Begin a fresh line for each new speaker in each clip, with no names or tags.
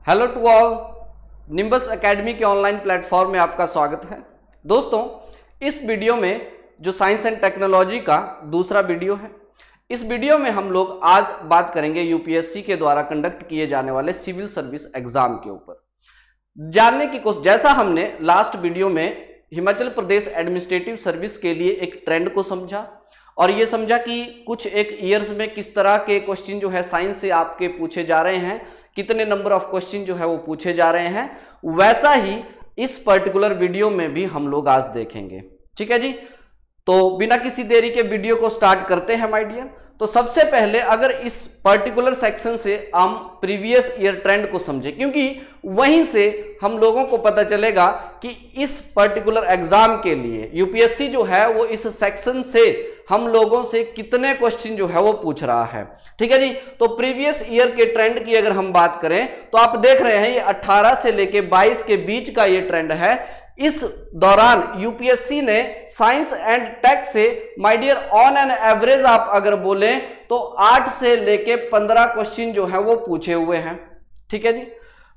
Hello to all, Nimbus academy के online platform में आपका स्वागत है। दोस्तों, इस वीडियो में जो साइंस एंड टेक्नोलॉजी का दूसरा वीडियो है, इस वीडियो में हम लोग आज बात करेंगे यूपीएससी के द्वारा कंडक्ट किए जाने वाले सिविल सर्विस एग्जाम के ऊपर। जानने की कोशिश, जैसा हमने लास्ट वीडियो में हिमाचल प्रदेश एडमिनिस्ट्रेटिव सर्विस के लिए एक ट्रेंड को समझा और ये समझा कि कुछ एक ईयर्स में किस तरह के क्वेश्चन जो है साइंस से आपके पूछे जा रहे हैं, कितने नंबर ऑफ क्वेश्चन जो है वो पूछे जा रहे हैं, वैसा ही इस पर्टिकुलर वीडियो में भी हम लोग आज देखेंगे। ठीक है जी, तो बिना किसी देरी के वीडियो को स्टार्ट करते हैं माय डियर। तो सबसे पहले अगर इस पर्टिकुलर सेक्शन से हम प्रीवियस ईयर ट्रेंड को समझें, क्योंकि वहीं से हम लोगों को पता चलेगा कि इस पर्टिकुलर एग्जाम के लिए यूपीएससी जो है वो इस सेक्शन से हम लोगों से कितने क्वेश्चन जो है वो पूछ रहा है। ठीक है जी, तो प्रीवियस ईयर के ट्रेंड की अगर हम बात करें तो आप देख रहे हैं ये 18 से लेके 22 के बीच का ये ट्रेंड है। इस दौरान यूपीएससी ने साइंस एंड टेक से my dear on an average आप अगर बोलें तो 8 से लेके 15 क्वेश्चन जो है वो पूछे हुए हैं। ठीक है जी,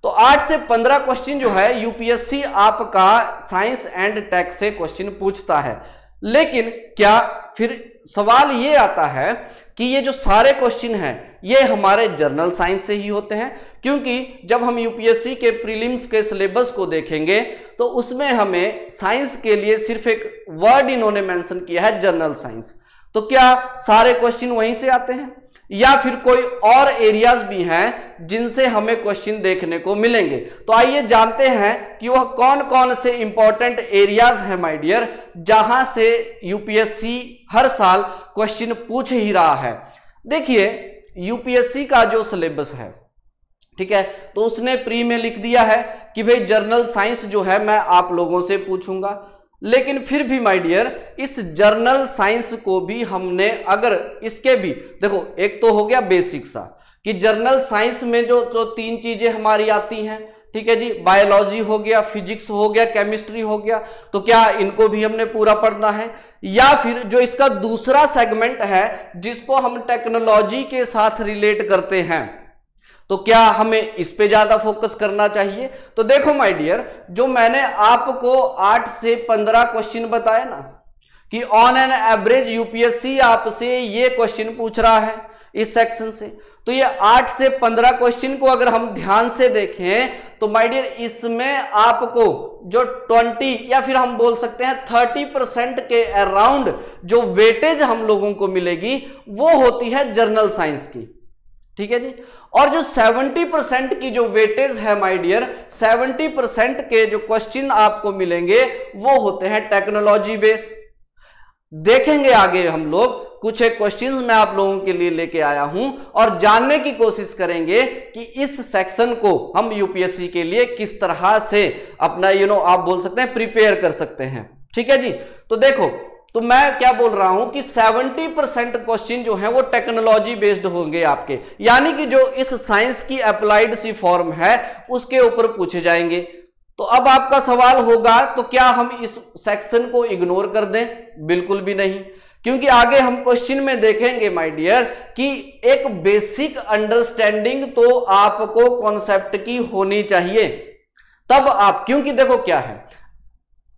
तो 8 से 15 क्वेश्चन जो है यूपीएससी आपका साइंस एंड टेक से क्वेश्चन पूछता है। लेकिन क्या फिर सवाल ये आता है कि ये जो सारे क्वेश्चन हैं ये हमारे जर्नल साइंस से ही होते हैं? क्योंकि जब हम यूपीएससी के प्रीलिम्स के सिलेबस को देखेंगे तो उसमें हमें साइंस के लिए सिर्फ एक वर्ड इन्होंने मेंशन किया है, जर्नल साइंस। तो क्या सारे क्वेश्चन वहीं से आते हैं या फिर कोई और एरियाज भी हैं जिनसे हमें क्वेश्चन देखने को मिलेंगे? तो आइए जानते हैं कि वह कौन कौन से इंपॉर्टेंट एरियाज हैं माय डियर, जहां से यूपीएससी हर साल क्वेश्चन पूछ ही रहा है। देखिए, यूपीएससी का जो सिलेबस है, ठीक है, तो उसने प्री में लिख दिया है कि भाई जर्नल साइंस जो है मैं आप लोगों से पूछूंगा। लेकिन फिर भी माय डियर इस जर्नल साइंस को भी हमने अगर इसके भी देखो, एक तो हो गया बेसिक सा कि जर्नल साइंस में जो 3 चीजें हमारी आती हैं, ठीक है जी, बायोलॉजी हो गया, फिजिक्स हो गया, केमिस्ट्री हो गया, तो क्या इनको भी हमने पूरा पढ़ना है? या फिर जो इसका दूसरा सेगमेंट है जिसको हम टेक्नोलॉजी के साथ रिलेट करते हैं, तो क्या हमें इस पे ज्यादा फोकस करना चाहिए? तो देखो माय डियर, जो मैंने आपको 8 से 15 क्वेश्चन बताए ना कि ऑन एन एवरेज यूपीएससी आपसे ये क्वेश्चन पूछ रहा है इस सेक्शन से, तो ये 8 से 15 क्वेश्चन को अगर हम ध्यान से देखें तो माय डियर इसमें आपको जो 20 या फिर हम बोल सकते हैं 30% के अराउंड जो वेटेज हम लोगों को मिलेगी वो होती है जर्नल साइंस की। ठीक है जी, और जो 70% की जो वेटेज है माय डियर, 70% के जो क्वेश्चन आपको मिलेंगे वो होते हैं टेक्नोलॉजी बेस्ड। देखेंगे आगे हम लोग कुछ एक क्वेश्चंस मैं आप लोगों के लिए लेके आया हूं और जानने की कोशिश करेंगे कि इस सेक्शन को हम यूपीएससी के लिए किस तरह से अपना आप बोल सकते हैं प्रिपेयर कर सकते हैं। ठीक है जी, तो देखो, तो मैं क्या बोल रहा हूं कि 70% क्वेश्चन जो है वो टेक्नोलॉजी बेस्ड होंगे आपके, यानी कि जो इस साइंस की अप्लाइड सी फॉर्म है उसके ऊपर पूछे जाएंगे। तो अब आपका सवाल होगा, तो क्या हम इस सेक्शन को इग्नोर कर दें? बिल्कुल भी नहीं, क्योंकि आगे हम क्वेश्चन में देखेंगे माय डियर कि एक बेसिक अंडरस्टैंडिंग तो आपको कॉन्सेप्ट की होनी चाहिए, तब आप, क्योंकि देखो क्या है,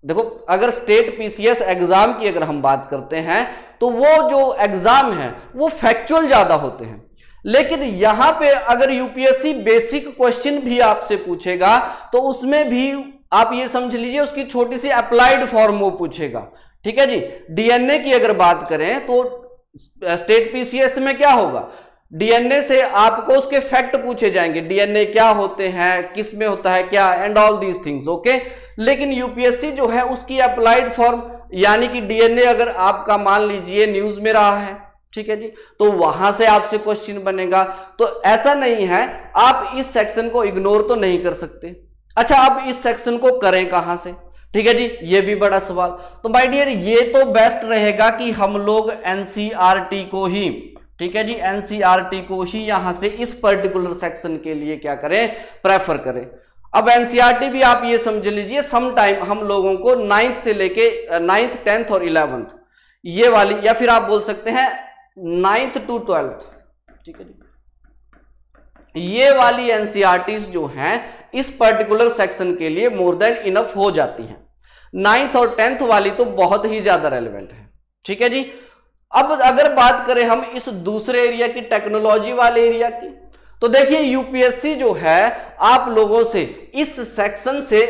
देखो अगर स्टेट पीसीएस एग्जाम की अगर हम बात करते हैं तो वो जो एग्जाम है वो फैक्चुअल ज्यादा होते हैं, लेकिन यहां पे अगर यूपीएससी बेसिक क्वेश्चन भी आपसे पूछेगा तो उसमें भी आप ये समझ लीजिए उसकी छोटी सी अप्लाइड फॉर्म वो पूछेगा। ठीक है जी, डीएनए की अगर बात करें तो स्टेट पीसीएस में क्या होगा, डीएनए से आपको उसके फैक्ट पूछे जाएंगे, डीएनए क्या होते हैं, किस में होता है क्या, and all these things, okay. लेकिन यूपीएससी जो है उसकी अप्लाइड फॉर्म, यानी कि डीएनए अगर आपका मान लीजिए न्यूज में रहा है, ठीक है जी, तो वहां से आपसे क्वेश्चन बनेगा। तो ऐसा नहीं है, आप इस सेक्शन को इग्नोर तो नहीं कर सकते। अच्छा, अब इस सेक्शन को करें कहां से? ठीक है जी, ये भी बड़ा सवाल। तो माय डियर ये तो बेस्ट रहेगा कि हम लोग एनसीईआरटी को ही, ठीक है जी, एनसीईआरटी को ही यहां से इस पर्टिकुलर सेक्शन के लिए क्या करें, प्रेफर करें। अब एनसीईआरटी भी आप ये समझ लीजिए सम टाइम हम लोगों को 9th से लेके 9th 10th और 11th ये वाली, या फिर आप बोल सकते हैं 9th to 12th, ठीक है जी, ये वाली एनसीईआरटीज जो हैं इस पर्टिकुलर सेक्शन के लिए मोर देन इनफ हो जाती हैं। 9th और 10th वाली तो बहुत ही ज्यादा रेलेवेंट है। ठीक है जी। अब अगर बात करें हम इस दूसरे एरिया की, टेक्नोलॉजी वाले एरिया की, तो देखिए यूपीएससी जो है आप लोगों से इस सेक्शन से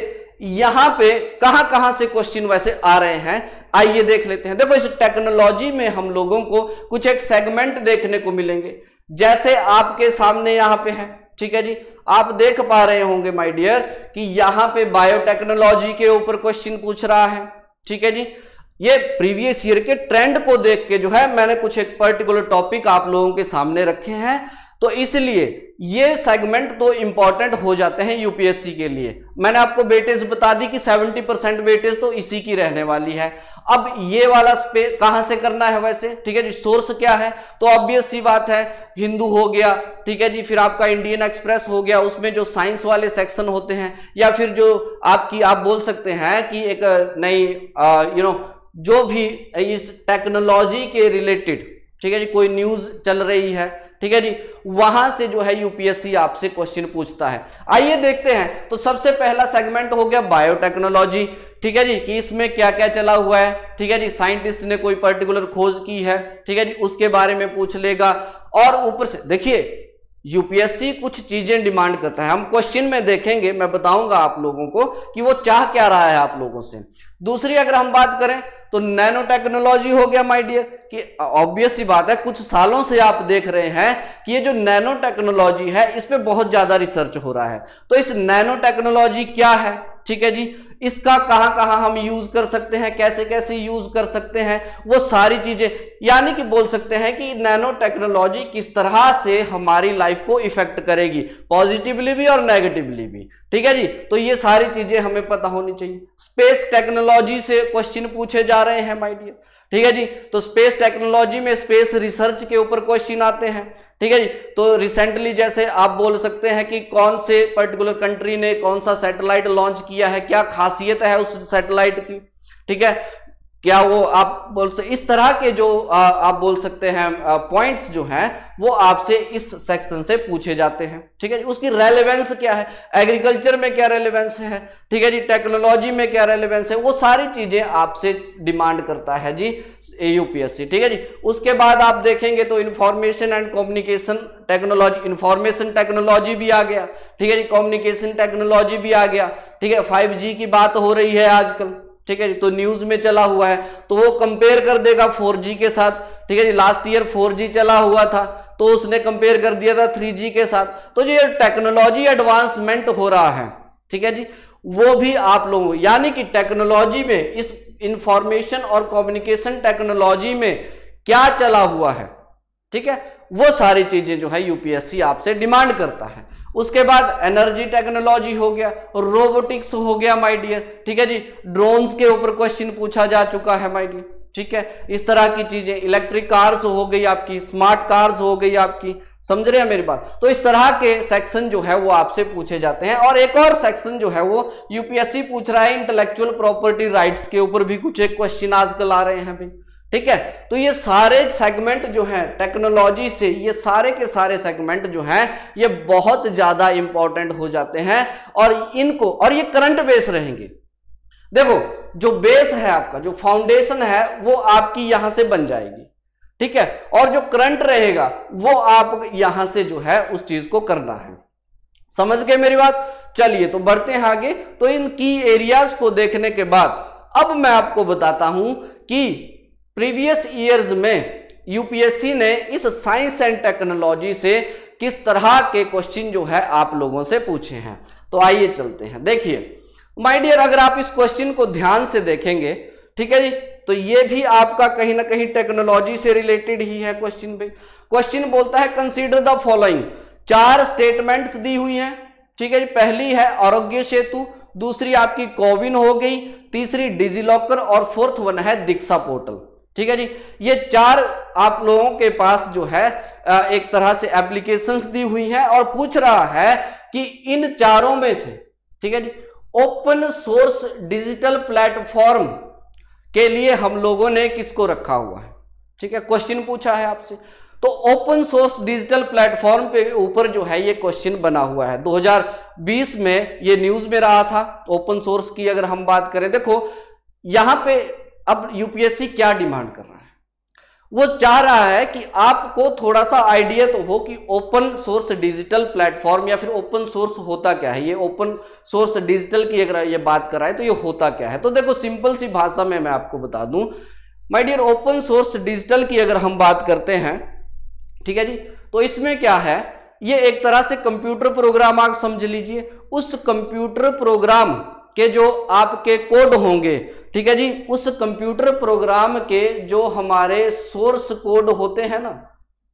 यहां पे कहां से क्वेश्चन वैसे आ रहे हैं, आइए देख लेते हैं। देखो इस टेक्नोलॉजी में हम लोगों को कुछ एक सेगमेंट देखने को मिलेंगे, जैसे आपके सामने यहां पे है। ठीक है जी, आप देख पा रहे होंगे माय डियर कि यहां पे बायोटेक्नोलॉजी के ऊपर क्वेश्चन पूछ रहा है। ठीक है जी, ये प्रीवियस ईयर के ट्रेंड को देख के जो है मैंने कुछ एक पर्टिकुलर टॉपिक आप लोगों के सामने रखे हैं, तो इसलिए ये सेगमेंट तो इंपॉर्टेंट हो जाते हैं यूपीएससी के लिए। मैंने आपको वेटेज बता दी कि 70% वेटेज तो इसी की रहने वाली है। अब ये वाला स्पेस कहां से करना है वैसे, ठीक है जी, सोर्स क्या है, तो ऑब्वियस सी बात है हिंदू हो गया, ठीक है जी, फिर आपका इंडियन एक्सप्रेस हो गया, उसमें जो साइंस वाले सेक्शन होते हैं, या फिर जो आपकी आप बोल सकते हैं कि एक नई जो भी इस टेक्नोलॉजी के रिलेटेड, ठीक है जी, कोई न्यूज चल रही है, ठीक है जी, वहां से जो है यूपीएससी आपसे क्वेश्चन पूछता है। आइए देखते हैं। तो सबसे पहला सेगमेंट हो गया बायोटेक्नोलॉजी। ठीक है जी, कि इसमें क्या क्या चला हुआ है, ठीक है जी, साइंटिस्ट ने कोई पर्टिकुलर खोज की है, ठीक है जी, उसके बारे में पूछ लेगा। और ऊपर से देखिए यूपीएससी कुछ चीजें डिमांड करता है, हम क्वेश्चन में देखेंगे, मैं बताऊंगा आप लोगों को कि वो चाह क्या रहा है आप लोगों से। दूसरी अगर हम बात करें तो नैनो टेक्नोलॉजी हो गया माय डियर, कि ऑब्वियस सी बात है कुछ सालों से आप देख रहे हैं कि ये जो नैनो टेक्नोलॉजी है इस पे बहुत ज्यादा रिसर्च हो रहा है। तो इस नैनो टेक्नोलॉजी क्या है, ठीक है जी, इसका कहां हम यूज कर सकते हैं, कैसे कैसे यूज कर सकते हैं, वो सारी चीजें, यानी कि बोल सकते हैं कि नैनो टेक्नोलॉजी किस तरह से हमारी लाइफ को इफेक्ट करेगी, पॉजिटिवली भी और नेगेटिवली भी। ठीक है जी, तो ये सारी चीजें हमें पता होनी चाहिए। स्पेस टेक्नोलॉजी से क्वेश्चन पूछे जा रहे हैं माय डियर। ठीक है जी, तो स्पेस टेक्नोलॉजी में स्पेस रिसर्च के ऊपर क्वेश्चन आते हैं। ठीक है जी, तो रिसेंटली जैसे आप बोल सकते हैं कि कौन से पर्टिकुलर कंट्री ने कौन सा सैटेलाइट लॉन्च किया है, क्या खासियत है उस सैटेलाइट की, ठीक है, क्या वो आप बोल सकते, इस तरह के जो आप बोल सकते हैं पॉइंट्स जो हैं वो आपसे इस सेक्शन से पूछे जाते हैं। ठीक है जी, उसकी रेलेवेंस क्या है, एग्रीकल्चर में क्या रेलेवेंस है, ठीक है जी, टेक्नोलॉजी में क्या रेलेवेंस है, वो सारी चीजें आपसे डिमांड करता है जी यूपीएससी। ठीक है जी, उसके बाद आप देखेंगे तो information and communication technology, information technology भी आ गया, ठीक है जी, कम्युनिकेशन टेक्नोलॉजी भी आ गया। ठीक है, 5G की बात हो रही है आजकल, ठीक है जी, तो न्यूज में चला हुआ है, तो वो कंपेयर कर देगा 4G के साथ। ठीक है जी, लास्ट ईयर 4G चला हुआ था तो उसने कंपेयर कर दिया था 3G के साथ। तो जो ये टेक्नोलॉजी एडवांसमेंट हो रहा है, ठीक है जी, वो भी आप लोगों, यानी कि टेक्नोलॉजी में, इस इंफॉर्मेशन और कम्युनिकेशन टेक्नोलॉजी में क्या चला हुआ है, ठीक है, वो सारी चीजें जो है यूपीएससी आपसे डिमांड करता है। उसके बाद एनर्जी टेक्नोलॉजी हो गया, रोबोटिक्स हो गया माय डियर, ठीक है जी, ड्रोन्स के ऊपर क्वेश्चन पूछा जा चुका है माय डियर। ठीक है, इस तरह की चीजें, इलेक्ट्रिक कार्स हो गई आपकी, स्मार्ट कार्स हो गई आपकी, समझ रहे हैं मेरी बात। तो इस तरह के सेक्शन जो है वो आपसे पूछे जाते हैं। और एक और सेक्शन जो है वो यूपीएससी पूछ रहा है, इंटेलेक्चुअल प्रॉपर्टी राइट्स के ऊपर भी कुछ एक क्वेश्चन आजकल आ रहे हैं भाई। ठीक है, तो ये सारे सेगमेंट जो हैं टेक्नोलॉजी से, ये सारे के सारे सेगमेंट जो हैं ये बहुत ज्यादा इंपॉर्टेंट हो जाते हैं, और इनको, और ये करंट बेस रहेंगे। देखो जो बेस है आपका, जो फाउंडेशन है वो आपकी यहां से बन जाएगी, ठीक है, और जो करंट रहेगा वो आप यहां से जो है उस चीज को करना है। समझ गए मेरी बात। चलिए तो बढ़ते हैं आगे। तो इन की एरियाज को देखने के बाद अब मैं आपको बताता हूं कि प्रीवियस ईयर्स में यूपीएससी ने इस साइंस एंड टेक्नोलॉजी से किस तरह के क्वेश्चन जो है आप लोगों से पूछे हैं। तो आइए चलते हैं। देखिए माय डियर, अगर आप इस क्वेश्चन को ध्यान से देखेंगे, ठीक है जी, तो ये भी आपका कहीं ना कहीं टेक्नोलॉजी से रिलेटेड ही है क्वेश्चन पे। क्वेश्चन बोलता है कंसीडर द फॉलोइंग, 4 स्टेटमेंट्स दी हुई हैं, ठीक है जी। पहली है आरोग्य सेतु, दूसरी आपकी कोविन हो गई, तीसरी डिजिलॉकर और फोर्थ वन है दीक्षा पोर्टल। ठीक है जी, ये 4 आप लोगों के पास जो है एक तरह से एप्लीकेशंस दी हुई हैं, और पूछ रहा है कि इन चारों में से, ठीक है जी, ओपन सोर्स डिजिटल प्लेटफॉर्म के लिए हम लोगों ने किसको रखा हुआ है। ठीक है, क्वेश्चन पूछा है आपसे। तो ओपन सोर्स डिजिटल प्लेटफॉर्म पे ऊपर जो है ये क्वेश्चन बना हुआ है। 2020 में ये न्यूज में रहा था। ओपन सोर्स की अगर हम बात करें, देखो यहां पे अब यूपीएससी क्या डिमांड कर रहा है, वो चाह रहा है कि आपको थोड़ा सा आइडिया तो हो कि ओपन सोर्स डिजिटल प्लेटफॉर्म या फिर ओपन सोर्स होता क्या है। ये ओपन सोर्स डिजिटल की अगर ये बात कर रहा है तो ये होता क्या है। तो देखो सिंपल सी भाषा में मैं आपको बता दूं my dear, open source digital की अगर हम बात करते हैं, ठीक है जी, तो इसमें क्या है, ये एक तरह से कंप्यूटर प्रोग्राम आप समझ लीजिए। उस कंप्यूटर प्रोग्राम के जो आपके कोड होंगे, ठीक है जी, उस कंप्यूटर प्रोग्राम के जो हमारे सोर्स कोड होते हैं ना,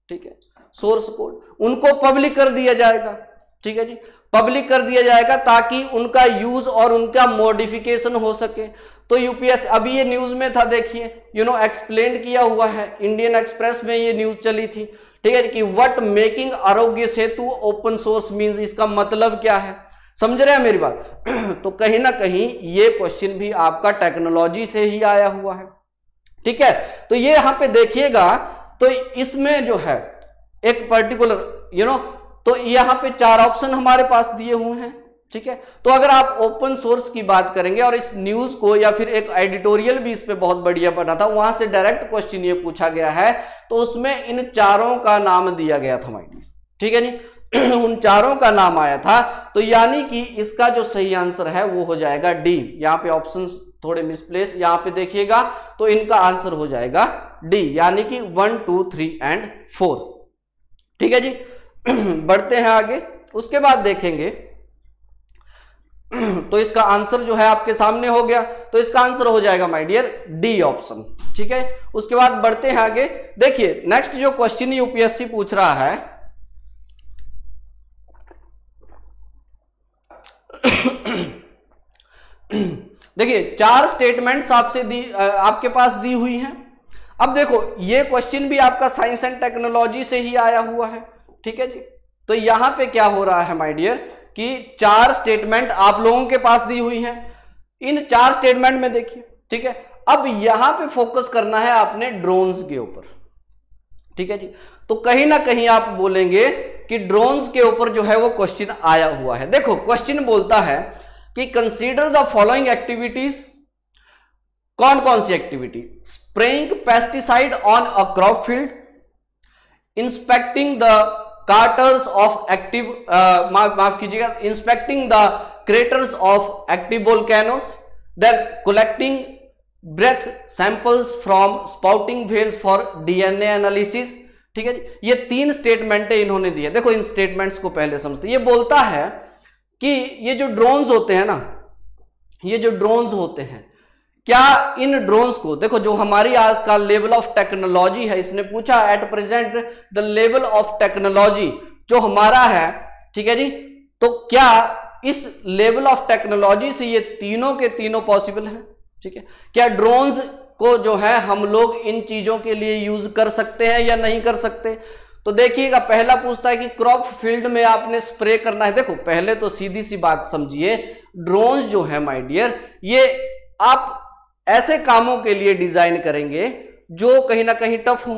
ठीक है, सोर्स कोड, उनको पब्लिक कर दिया जाएगा। ठीक है जी, पब्लिक कर दिया जाएगा ताकि उनका यूज और उनका मॉडिफिकेशन हो सके। तो यूपीएससी, अभी ये न्यूज में था, देखिए एक्सप्लेन किया हुआ है, इंडियन एक्सप्रेस में ये न्यूज चली थी, ठीक है, कि what making Aarogya Setu open source means, इसका मतलब क्या है, समझ रहे हैं मेरी बात। तो कहीं ना कहीं ये क्वेश्चन भी आपका टेक्नोलॉजी से ही आया हुआ है। ठीक है, तो ये यहां पे देखिएगा, तो इसमें जो है एक पर्टिकुलर तो यहां पे 4 ऑप्शन हमारे पास दिए हुए हैं। ठीक है, तो अगर आप ओपन सोर्स की बात करेंगे और इस न्यूज को, या फिर एक एडिटोरियल भी इस पे बहुत बढ़िया बना था, वहां से डायरेक्ट क्वेश्चन ये पूछा गया है, तो उसमें इन चारों का नाम दिया गया था माइडी। ठीक है जी, उन चारों का नाम आया था, तो यानी कि इसका जो सही आंसर है वो हो जाएगा डी। यहाँ पे ऑप्शंस थोड़े मिसप्लेस, यहाँ पे देखिएगा तो इनका आंसर हो जाएगा डी, यानी कि 1, 2, 3 एंड 4। ठीक है जी, बढ़ते हैं आगे। उसके बाद देखेंगे तो इसका आंसर जो है आपके सामने हो गया, तो इसका आंसर हो जाएगा माय डियर डी ऑप्शन। ठीक है, उसके बाद बढ़ते हैं आगे। देखिए नेक्स्ट जो क्वेश्चन यूपीएससी पूछ रहा है, देखिए 4 स्टेटमेंट्स आपके पास दी हुई हैं। अब देखो ये क्वेश्चन भी आपका साइंस एंड टेक्नोलॉजी से ही आया हुआ है। ठीक है जी, तो यहां पे क्या हो रहा है माय डियर कि 4 स्टेटमेंट आप लोगों के पास दी हुई हैं। इन 4 स्टेटमेंट में देखिए, ठीक है, अब यहां पे फोकस करना है आपने ड्रोन्स के ऊपर। ठीक है जी, तो कहीं ना कहीं आप बोलेंगे कि ड्रोन्स के ऊपर जो है वो क्वेश्चन आया हुआ है। देखो क्वेश्चन बोलता है कि कंसीडर द फॉलोइंग एक्टिविटीज, कौन कौन सी activity, spraying pesticide on a crop field, inspecting the carters of active, माफ कीजिएगा, inspecting the craters of active volcanoes, then collecting breath samples from spouting whales for DNA analysis. ठीक है जी, ये 3 statement इन्होंने दिए। देखो इन स्टेटमेंट्स को पहले समझते। ये बोलता है कि ये जो ड्रोन्स होते हैं ना, ये जो ड्रोन्स होते हैं, क्या इन ड्रोन्स को, देखो जो हमारी आज का लेवल ऑफ टेक्नोलॉजी है, इसने पूछा at present the level of technology जो हमारा है, ठीक है जी, तो क्या इस लेवल ऑफ टेक्नोलॉजी से ये तीनों के तीनों पॉसिबल है। ठीक है, क्या ड्रोन्स को जो है हम लोग इन चीजों के लिए यूज कर सकते हैं या नहीं कर सकते। तो देखिएगा पहला पूछता है कि क्रॉप फील्ड में आपने स्प्रे करना है। देखो पहले तो सीधी सी बात समझिए, ड्रोन्स जो है माय डियर, ये आप ऐसे कामों के लिए डिजाइन करेंगे जो कहीं ना कहीं टफ हो,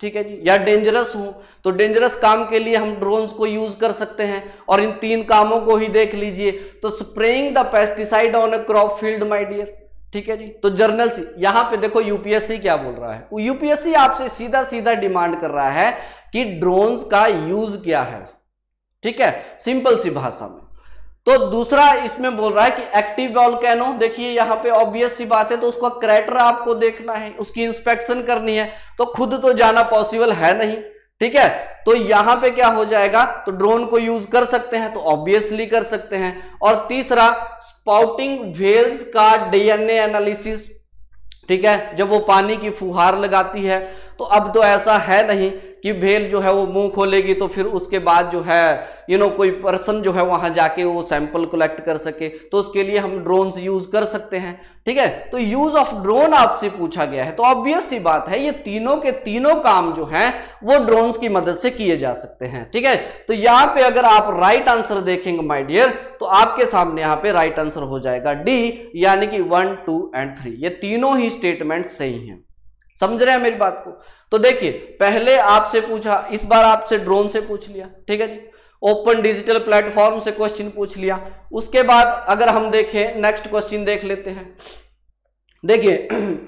ठीक है जी, या डेंजरस हो। तो डेंजरस काम के लिए हम ड्रोन्स को यूज कर सकते हैं, और इन 3 कामों को ही देख लीजिए। तो spraying the pesticide on a crop field my dear, ठीक है जी, तो जर्नल से यहां पे देखो यूपीएससी क्या बोल रहा है, यूपीएससी आपसे सीधा सीधा डिमांड कर रहा है कि ड्रोन्स का यूज क्या है। ठीक है, सिंपल सी भाषा में। तो दूसरा इसमें बोल रहा है कि एक्टिव वोल्केनो, देखिए यहां पे ऑब्वियस सी बात है, तो उसका क्रैटर आपको देखना है, उसकी इंस्पेक्शन करनी है, तो खुद तो जाना पॉसिबल है नहीं। ठीक है, तो यहां पे क्या हो जाएगा, तो ड्रोन को यूज कर सकते हैं, तो ऑब्वियसली कर सकते हैं। और तीसरा स्पाउटिंग व्हेल्स का डीएनए एनालिसिस, ठीक है, जब वो पानी की फुहार लगाती है, तो अब तो ऐसा है नहीं कि भेल जो है वो मुंह खोलेगी तो फिर उसके बाद जो है कोई पर्सन जो है वहां जाके वो सैंपल कलेक्ट कर सके, तो उसके लिए हम ड्रोन्स यूज कर सकते हैं। ठीक है, तो यूज ऑफ ड्रोन आपसे पूछा गया है, तो ऑब्वियस सी बात है ये तीनों के तीनों काम जो हैं वो ड्रोन्स की मदद से किए जा सकते हैं। ठीक है, तो यहां पे अगर आप राइट आंसर देखेंगे माय डियर, तो आपके सामने यहां पे राइट आंसर हो जाएगा डी, यानी कि 1, 2 एंड 3, ये तीनों ही स्टेटमेंट सही हैं। समझ रहे हैं मेरी बात को। तो देखिए पहले आपसे पूछा, इस बार आपसे ड्रोन से पूछ लिया, ठीक है जी, ओपन डिजिटल प्लेटफॉर्म से क्वेश्चन पूछ लिया। उसके बाद अगर हम देखें नेक्स्ट क्वेश्चन देख लेते हैं। देखिए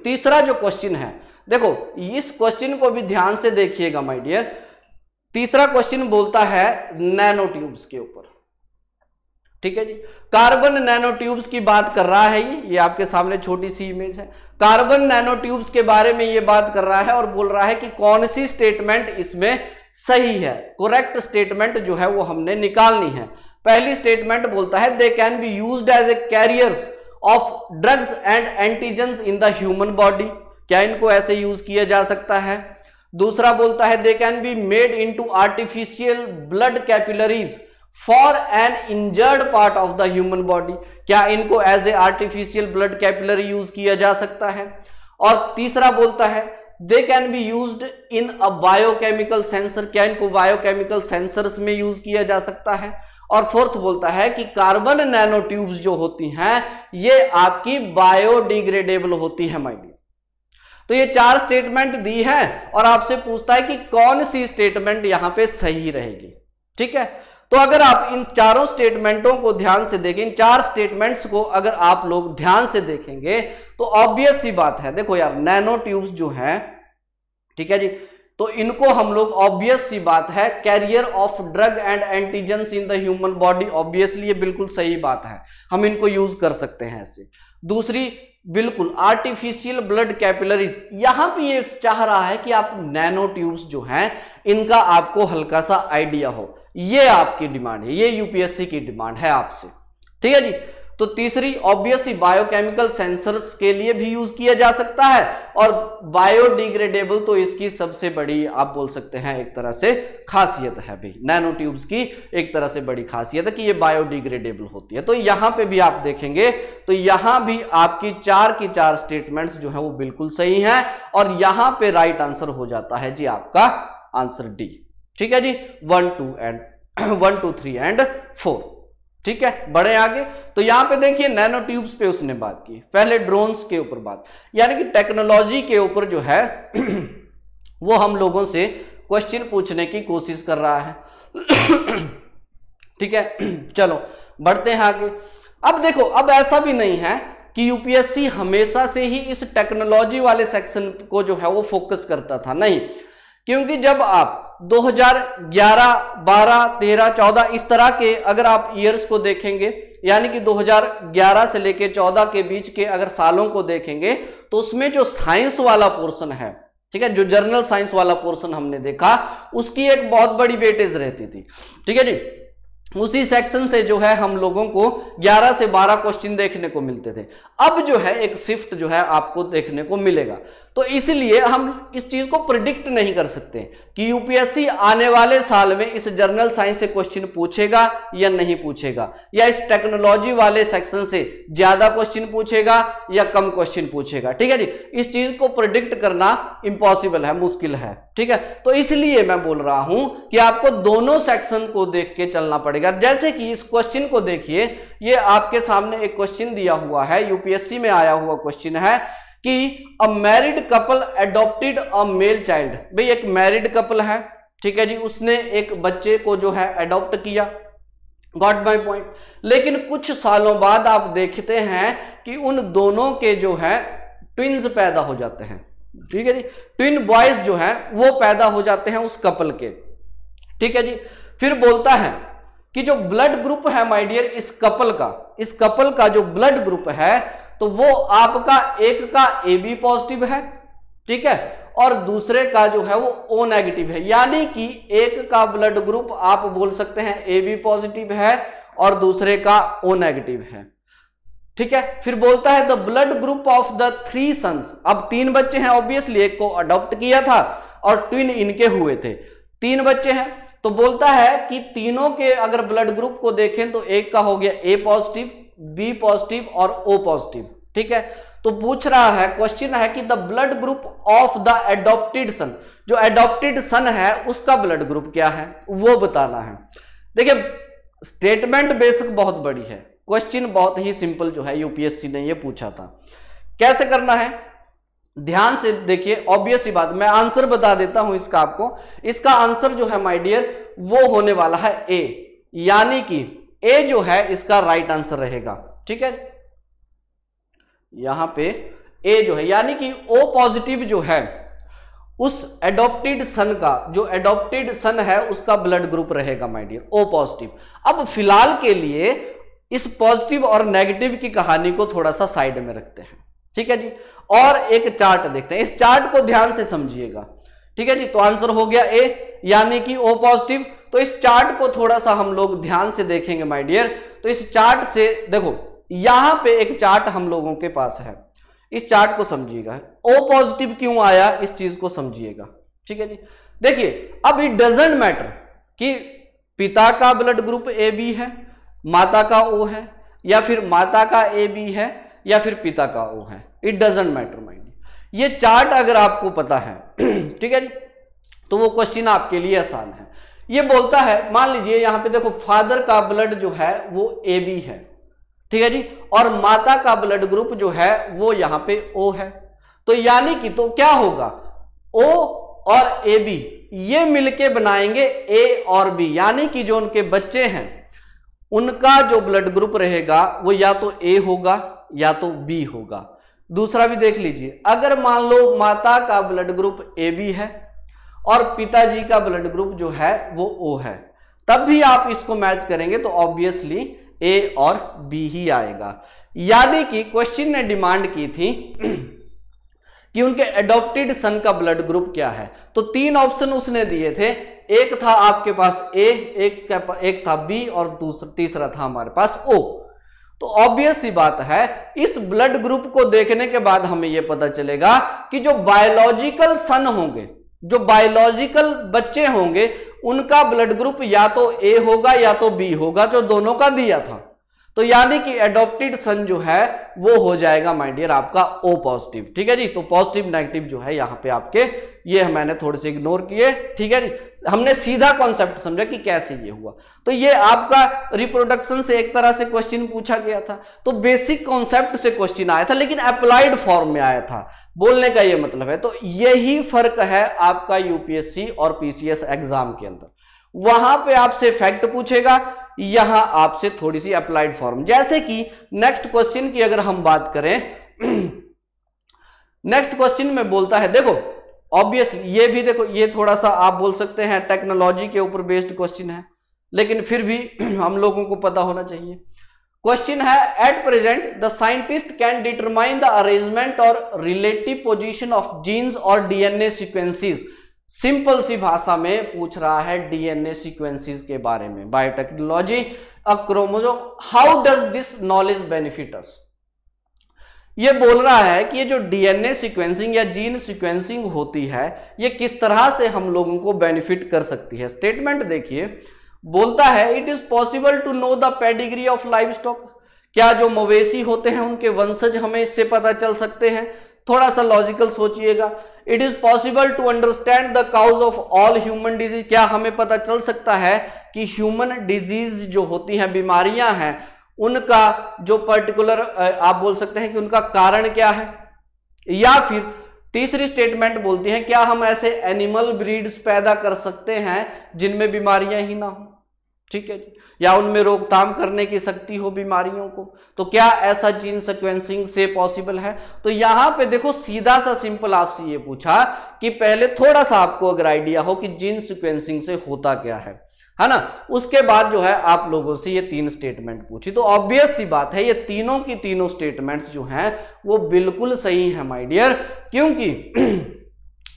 तीसरा जो क्वेश्चन है, देखो इस क्वेश्चन को भी ध्यान से देखिएगा माय डियर। तीसरा क्वेश्चन बोलता है नैनो ट्यूब्स के ऊपर, ठीक है जी, कार्बन नैनो ट्यूब्स की बात कर रहा है। ये आपके सामने छोटी सी इमेज है, कार्बन नैनो ट्यूब्स के बारे में ये बात कर रहा है और बोल रहा है कि कौन सी स्टेटमेंट इसमें सही है, करेक्ट स्टेटमेंट जो है वो हमने निकालनी है। पहली स्टेटमेंट बोलता है they can be used as a carriers of drugs and antigens in the human body, क्या इनको ऐसे यूज किया जा सकता है। दूसरा बोलता है they can be made into artificial blood capillaries for an injured part of the human body, क्या इनको as a artificial blood capillary use किया जा सकता है। और तीसरा बोलता है they can be used in a biochemical sensor, क्या इनको बायोकेमिकल सेंसर्स में यूज किया जा सकता है। और फोर्थ बोलता है कि कार्बन नैनो ट्यूब्स जो होती हैं ये आपकी बायोडिग्रेडेबल होती है माय डियर। तो ये चार स्टेटमेंट दी है और आपसे पूछता है कि कौन सी स्टेटमेंट यहां पे सही रहेगी, ठीक है। तो अगर आप इन चारों स्टेटमेंटों को ध्यान से देखें, इन चार स्टेटमेंट्स को अगर आप लोग ध्यान से देखेंगे तो ऑब्वियस सी बात है, देखो यार नैनो ट्यूब्स जो हैं, ठीक है जी, तो इनको हम लोग ऑब्वियस सी बात है carrier of drug and antigens in the human body, obviously ये बिल्कुल सही बात है, हम इनको यूज कर सकते हैं ऐसे। दूसरी बिल्कुल आर्टिफिशियल ब्लड कैपिलरीज, यहां पे ये चाह रहा है कि आप नैनो ट्यूब्स जो हैं इनका आपको हल्का सा आइडिया हो, ये आपकी डिमांड है, ये यूपीएससी की डिमांड है आपसे, ठीक है जी। तो तीसरी ऑब्वियसली बायोकेमिकल सेंसर्स के लिए भी यूज किया जा सकता है और बायोडिग्रेडेबल तो इसकी सबसे बड़ी आप बोल सकते हैं एक तरह से खासियत है भाई, नैनो ट्यूब्स की एक तरह से बड़ी खासियत है कि ये बायोडिग्रेडेबल होती है। तो यहां पे भी आप देखेंगे तो यहां भी आपकी चार की चार स्टेटमेंट्स जो है वो बिल्कुल सही हैं और यहां पे राइट आंसर हो जाता है जी आपका आंसर डी, ठीक है जी, 1 2 3 एंड 4, ठीक है। बढ़े आगे, तो यहां पे देखिए नैनो ट्यूब्स पे उसने बात की, पहले ड्रोन्स के ऊपर बात, यानी कि टेक्नोलॉजी के ऊपर जो है वो हम लोगों से क्वेश्चन पूछने की कोशिश कर रहा है, ठीक है। चलो बढ़ते हैं आगे। अब देखो, अब ऐसा भी नहीं है कि यूपीएससी हमेशा से ही इस टेक्नोलॉजी वाले सेक्शन को जो है वो फोकस करता था, नहीं, क्योंकि जब आप 2011, 12, 13, 14 इस तरह के अगर आप ईयर्स को देखेंगे, यानी कि 2011 से लेके 14 के बीच के अगर सालों को देखेंगे तो उसमें जो साइंस वाला पोर्शन है, ठीक है, जो जर्नल साइंस वाला पोर्शन हमने देखा उसकी एक बहुत बड़ी वेटेज रहती थी, ठीक है जी। उसी सेक्शन से जो है हम लोगों को 11 से 12 क्वेश्चन देखने को मिलते थे। अब जो है एक शिफ्ट जो है आपको देखने को मिलेगा, तो इसलिए हम इस चीज को प्रिडिक्ट नहीं कर सकते कि यूपीएससी आने वाले साल में इस जर्नल साइंस से क्वेश्चन पूछेगा या नहीं पूछेगा, या इस टेक्नोलॉजी वाले सेक्शन से ज्यादा क्वेश्चन पूछेगा या कम क्वेश्चन पूछेगा, ठीक है जी। इस चीज को प्रिडिक्ट करना इम्पॉसिबल है, मुश्किल है, ठीक है। तो इसलिए मैं बोल रहा हूं कि आपको दोनों सेक्शन को देख के चलना पड़ेगा। जैसे कि इस क्वेश्चन को देखिए, ये आपके सामने एक क्वेश्चन दिया हुआ है, यूपीएससी में आया हुआ क्वेश्चन है कि a married couple adopted a male child. भाई एक मैरिड कपल है, ठीक है जी, उसने एक बच्चे को जो है एडॉप्ट किया, गॉट माय पॉइंट। लेकिन कुछ सालों बाद आप देखते हैं कि उन दोनों के जो है ट्विंस पैदा हो जाते हैं, ठीक है जी, ट्विन बॉयज जो है वो पैदा हो जाते हैं उस कपल के, ठीक है जी। फिर बोलता है कि जो ब्लड ग्रुप है माय डियर इस कपल का जो ब्लड ग्रुप है तो वो आपका एक का AB पॉजिटिव है, ठीक है, और दूसरे का जो है वो O नेगेटिव है, यानी कि एक का ब्लड ग्रुप आप बोल सकते हैं AB पॉजिटिव है और दूसरे का O नेगेटिव है, ठीक है। फिर बोलता है the blood group of the 3 sons, अब 3 बच्चे हैं, ऑब्वियसली एक को अडॉप्ट किया था और ट्विन इनके हुए थे, 3 बच्चे हैं। तो बोलता है कि तीनों के अगर ब्लड ग्रुप को देखें तो एक का हो गया A पॉजिटिव, B पॉजिटिव और O पॉजिटिव, ठीक है। तो पूछ रहा है, क्वेश्चन है कि the blood group of the adopted son, जो एडॉप्टेड सन है उसका ब्लड ग्रुप क्या है वो बताना है। देखिए स्टेटमेंट बेसिक बहुत बड़ी है, क्वेश्चन बहुत ही सिंपल जो है यूपीएससी ने ये पूछा था। कैसे करना है, ध्यान से देखिए, ऑब्वियस ही बात, मैं आंसर बता देता हूं इसका आपको। इसका आंसर जो है माय डियर वो होने वाला है ए, यानी कि ए जो है इसका राइट आंसर रहेगा। ठीक है, यहां पे ए जो है यानी कि ओ पॉजिटिव जो है उस एडॉप्टेड सन का, जो एडॉप्टेड सन है उसका ब्लड ग्रुप रहेगा माय डियर ओ पॉजिटिव। अब फिलहाल के लिए इस पॉजिटिव और नेगेटिव की कहानी को थोड़ा सा साइड में रखते हैं। ठीक है जी, और एक चार्ट देखते हैं, इस चार्ट को ध्यान से समझिएगा। ठीक है जी, तो आंसर हो गया ए यानी कि ओ पॉजिटिव। तो इस चार्ट को थोड़ा सा हम लोग ध्यान से देखेंगे माय डियर। तो इस चार्ट से देखो, यहां पे एक चार्ट हम लोगों के पास है, इस चार्ट को समझिएगा। ओ पॉजिटिव क्यों आया इस चीज को समझिएगा। ठीक है जी, देखिए अब इट डजंट मैटर कि पिता का ब्लड ग्रुप ए बी है, माता का ओ है, या फिर माता का ए बी है, या फिर पिता का ओ है, इट डजंट मैटर माइंड। ये चार्ट अगर आपको पता है ठीक है जी, तो वो क्वेश्चन आपके लिए आसान है। ये बोलता है, मान लीजिए यहां पे देखो फादर का ब्लड जो है वो ए बी है, ठीक है जी, और माता का ब्लड ग्रुप जो है वो यहां पे ओ है। तो यानी कि तो क्या होगा, ओ और ए बी ये मिलके बनाएंगे ए और बी, यानी कि जो उनके बच्चे हैं उनका जो ब्लड ग्रुप रहेगा वो या तो ए होगा या तो बी होगा। दूसरा भी देख लीजिए, अगर मान लो माता का ब्लड ग्रुप ए बी है और पिताजी का ब्लड ग्रुप जो है वो ओ है, तब भी आप इसको मैच करेंगे तो ऑब्वियसली ए और बी ही आएगा। यानी कि क्वेश्चन ने डिमांड की थी कि उनके एडॉप्टेड सन का ब्लड ग्रुप क्या है। तो तीन ऑप्शन उसने दिए थे, एक था आपके पास ए, एक था बी और तीसरा था हमारे पास ओ। तो ऑब्वियस सी बात है, इस ब्लड ग्रुप को देखने के बाद हमें यह पता चलेगा कि जो बायोलॉजिकल सन होंगे, जो बायोलॉजिकल बच्चे होंगे, उनका ब्लड ग्रुप या तो ए होगा या तो बी होगा, जो दोनों का दिया था। तो यानी कि एडॉप्टेड सन जो है वो हो जाएगा माय डियर आपका ओ पॉजिटिव। ठीक है जी, तो पॉजिटिव नेगेटिव जो है यहाँ पे आपके ये मैंने थोड़े से इग्नोर किए। ठीक है जी, हमने सीधा कॉन्सेप्ट समझा कि कैसे ये हुआ। तो ये आपका रिप्रोडक्शन से एक तरह से क्वेश्चन पूछा गया था, तो बेसिक कॉन्सेप्ट से क्वेश्चन आया था लेकिन अप्लाइड फॉर्म में आया था, बोलने का ये मतलब है। तो यही फर्क है आपका यूपीएससी और पीसीएस एग्जाम के अंदर, वहां पे आपसे फैक्ट पूछेगा, यहां आपसे थोड़ी सी अप्लाइड फॉर्म। जैसे कि नेक्स्ट क्वेश्चन की अगर हम बात करें, नेक्स्ट क्वेश्चन में बोलता है, देखो ऑब्वियस ये भी देखो, ये थोड़ा सा आप बोल सकते हैं टेक्नोलॉजी के ऊपर बेस्ड क्वेश्चन है, लेकिन फिर भी हम लोगों को पता होना चाहिए। क्वेश्चन है, at present the scientist can determine the arrangement और रिलेटिव पोजीशन ऑफ जीन्स और डीएनए सीक्वेंसेस। सिंपल सी भाषा में पूछ रहा है डीएनए सीक्वेंसेस के बारे में, biotechnology a chromosome, how does this knowledge benefit अस। ये बोल रहा है कि ये जो डीएनए सीक्वेंसिंग या जीन सीक्वेंसिंग होती है ये किस तरह से हम लोगों को बेनिफिट कर सकती है। स्टेटमेंट देखिए, बोलता है it is possible to know the pedigree of livestock. क्या जो मवेशी होते हैं उनके वंशज हमें इससे पता चल सकते हैं। थोड़ा सा लॉजिकल सोचिएगा। It is possible to understand the cause of all human disease. क्या हमें पता चल सकता है कि ह्यूमन डिजीज जो होती हैं, बीमारियां हैं, उनका जो पर्टिकुलर आप बोल सकते हैं कि उनका कारण क्या है। या फिर तीसरी स्टेटमेंट बोलती है, क्या हम ऐसे एनिमल ब्रीड्स पैदा कर सकते हैं जिनमें बीमारियां ही ना हो। ठीक है जी, या उनमें रोकथाम करने की शक्ति हो बीमारियों को। तो क्या ऐसा जीन सीक्वेंसिंग से पॉसिबल है। तो यहां पे देखो सीधा सा सिंपल आपसे ये पूछा कि पहले थोड़ा सा आपको अगर आइडिया हो कि जीन सीक्वेंसिंग से होता क्या है ना। उसके बाद जो है आप लोगों से ये तीन स्टेटमेंट पूछी। तो ऑब्वियस सी बात है, ये तीनों की तीनों स्टेटमेंट्स जो हैं वो बिल्कुल सही है माय डियर, क्योंकि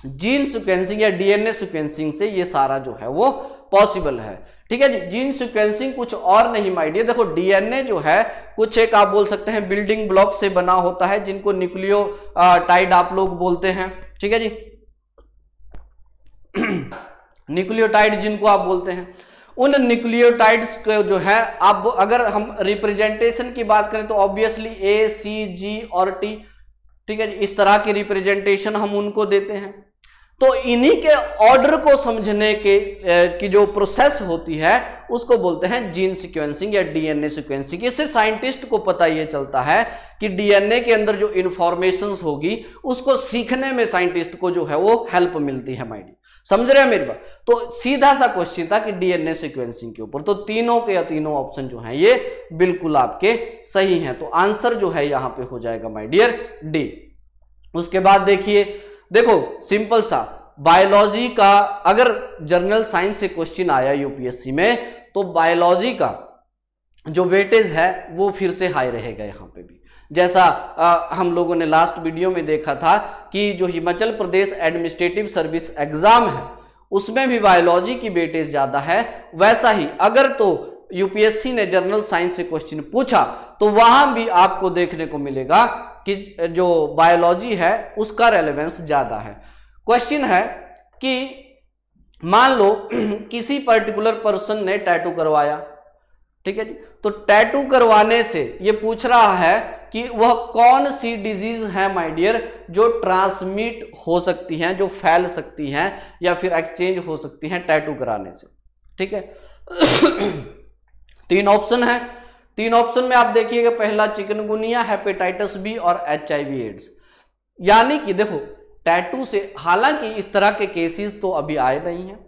जीन सीक्वेंसिंग या डीएनए सीक्वेंसिंग से ये सारा जो है वो पॉसिबल है। ठीक है जी, जीन सीक्वेंसिंग कुछ और नहीं माय डियर। देखो डीएनए जो है कुछ एक आप बोल सकते हैं बिल्डिंग ब्लॉक से बना होता है, जिनको न्यूक्लियोटाइड आप लोग बोलते हैं। ठीक है जी, न्यूक्लियोटाइड जिनको आप बोलते हैं, उन न्यूक्लियोटाइड्स को जो है आप अगर हम रिप्रेजेंटेशन की बात करें तो ऑब्वियसली ए, सी, जी और टी। ठीक है जी, इस तरह की रिप्रेजेंटेशन हम उनको देते हैं। तो इन्हीं के ऑर्डर को समझने के की जो प्रोसेस होती है उसको बोलते हैं जीन सीक्वेंसिंग या डीएनए सीक्वेंसिंग। इससे साइंटिस्ट को पता ये चलता है कि डीएनए के अंदर जो इंफॉर्मेशन होगी उसको सीखने में साइंटिस्ट को जो है वो हेल्प मिलती है। माइंड समझ रहे हैं मेरी बात? तो सीधा सा क्वेश्चन था कि डीएनए सीक्वेंसिंग के ऊपर। तो तीनों के या तीनों ऑप्शन जो है ये बिल्कुल आपके सही हैं। तो आंसर जो है यहां पे हो जाएगा माय डियर डी। उसके बाद देखिए, देखो सिंपल सा बायोलॉजी का अगर जनरल साइंस से क्वेश्चन आया यूपीएससी में तो बायोलॉजी का जो वेटेज है वो फिर से हाई रहेगा यहाँ पे भी। जैसा हम लोगों ने लास्ट वीडियो में देखा था कि जो Himachal Pradesh administrative service exam है उसमें भी बायोलॉजी की वेटेज ज्यादा है, वैसा ही अगर तो यूपीएससी ने जनरल साइंस से क्वेश्चन पूछा तो वहां भी आपको देखने को मिलेगा कि जो बायोलॉजी है उसका रेलेवेंस ज्यादा है। क्वेश्चन है कि मान लो किसी पर्टिकुलर पर्सन ने टैटू करवाया, ठीक है जी, तो टैटू करवाने से ये पूछ रहा है कि वह कौन सी डिजीज है माय डियर जो ट्रांसमिट हो सकती हैं, जो फैल सकती हैं या फिर एक्सचेंज हो सकती हैं टैटू कराने से। ठीक है तीन ऑप्शन है, तीन ऑप्शन में आप देखिएगा, पहला चिकनगुनिया, हेपेटाइटिस बी और HIV एड्स। यानी कि देखो टैटू से, हालांकि इस तरह के केसेस तो अभी आए नहीं हैं,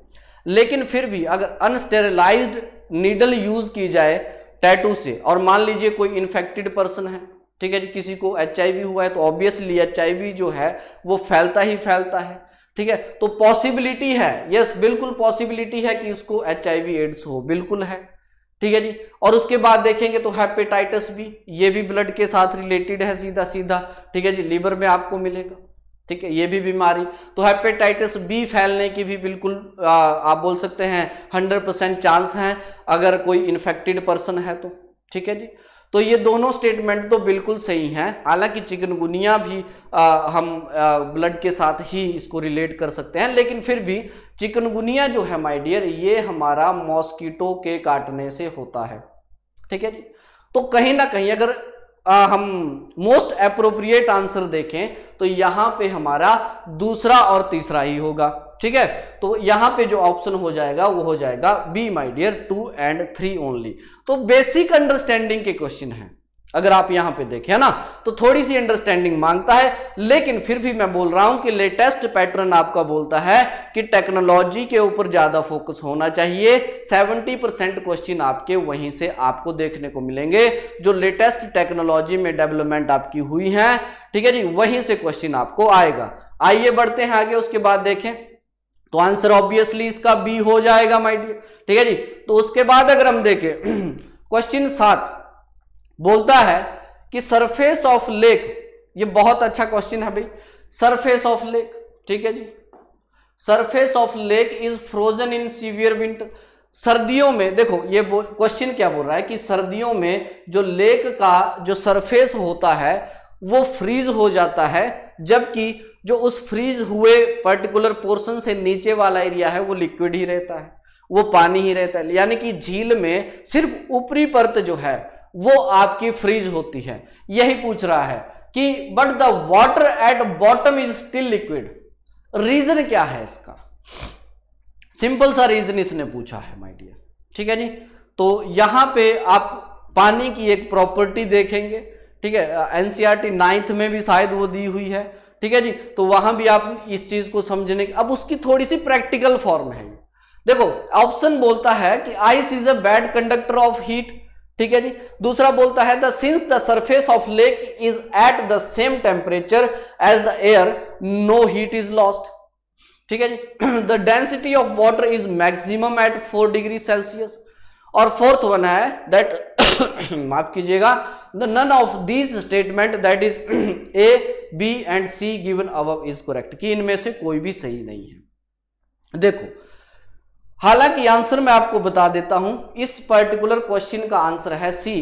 लेकिन फिर भी अगर अनस्टेरिलाइज्ड नीडल यूज की जाए टैटू से और मान लीजिए कोई इन्फेक्टेड पर्सन है, ठीक है जी, किसी को HIV हुआ है तो ऑब्वियसली HIV जो है वो फैलता ही फैलता है। ठीक है, तो पॉसिबिलिटी है, यस बिल्कुल पॉसिबिलिटी है कि उसको HIV एड्स हो, बिल्कुल है। ठीक है जी, और उसके बाद देखेंगे तो हेपेटाइटिस बी, ये भी ब्लड के साथ रिलेटेड है सीधा सीधा। ठीक है जी, लिवर में आपको मिलेगा, ठीक है, ये भी बीमारी। तो हेपेटाइटिस बी फैलने की भी बिल्कुल आप बोल सकते हैं 100% चांस है अगर कोई इन्फेक्टेड पर्सन है तो। ठीक है जी, तो ये दोनों स्टेटमेंट तो बिल्कुल सही हैं। हालांकि चिकनगुनिया भी हम ब्लड के साथ ही इसको रिलेट कर सकते हैं, लेकिन फिर भी चिकनगुनिया जो है माय डियर ये हमारा मॉस्किटो के काटने से होता है। ठीक है जी, तो कहीं ना कहीं अगर हम मोस्ट एप्रोप्रिएट आंसर देखें तो यहां पे हमारा दूसरा और तीसरा ही होगा। ठीक है, तो यहां पे जो ऑप्शन हो जाएगा वो हो जाएगा बी माय डियर 2 और 3 ओनली। तो बेसिक अंडरस्टैंडिंग के क्वेश्चन है, अगर आप यहां पे देखें है ना, तो थोड़ी सी अंडरस्टैंडिंग मांगता है, लेकिन फिर भी मैं बोल रहा हूं कि लेटेस्ट पैटर्न आपका बोलता है कि टेक्नोलॉजी के ऊपर ज्यादा फोकस होना चाहिए। 70% क्वेश्चन आपके वहीं से आपको देखने को मिलेंगे जो लेटेस्ट टेक्नोलॉजी में डेवलपमेंट आपकी हुई है। ठीक है जी, वहीं से क्वेश्चन आपको आएगा। आइए बढ़ते हैं आगे, उसके बाद देखें तो आंसर ऑब्वियसली इसका बी हो जाएगा माय डियर। ठीक है जी, तो उसके बाद अगर हम देखें क्वेश्चन 7 बोलता है कि सरफेस ऑफ लेक, ये बहुत अच्छा क्वेश्चन है भाई, सरफेस ऑफ लेक। ठीक है जी, surface of lake is frozen in severe winter. सर्दियों में देखो ये क्वेश्चन क्या बोल रहा है कि सर्दियों में जो लेक का जो सरफेस होता है वो फ्रीज हो जाता है, जबकि जो उस फ्रीज हुए पर्टिकुलर पोर्शन से नीचे वाला एरिया है वो लिक्विड ही रहता है, वो पानी ही रहता है। यानी कि झील में सिर्फ ऊपरी परत जो है वो आपकी फ्रीज होती है। यही पूछ रहा है कि but the water at bottom is still liquid. Reason क्या है इसका? सिंपल सा रीजन इसने पूछा है माय डियर। ठीक है जी, तो यहां पे आप पानी की एक प्रॉपर्टी देखेंगे। ठीक है, एनसीईआरटी 9th में भी शायद वो दी हुई है। ठीक है जी, तो वहां भी आप इस चीज को समझने की, अब उसकी थोड़ी सी प्रैक्टिकल फॉर्म है। देखो ऑप्शन बोलता है कि ice is a bad conductor of heat. ठीक है जी, दूसरा बोलता है the since the surface of lake is at the same temperature as the air no heat is lost. ठीक है जी, the density of water is maximum at 4 degree Celsius. और फोर्थ वन है दैट माफ कीजिएगा, the none of these statement that is A B and C given above is correct, कि इनमें से कोई भी सही नहीं है। देखो हालांकि आंसर मैं आपको बता देता हूं, इस पर्टिकुलर क्वेश्चन का आंसर है सी,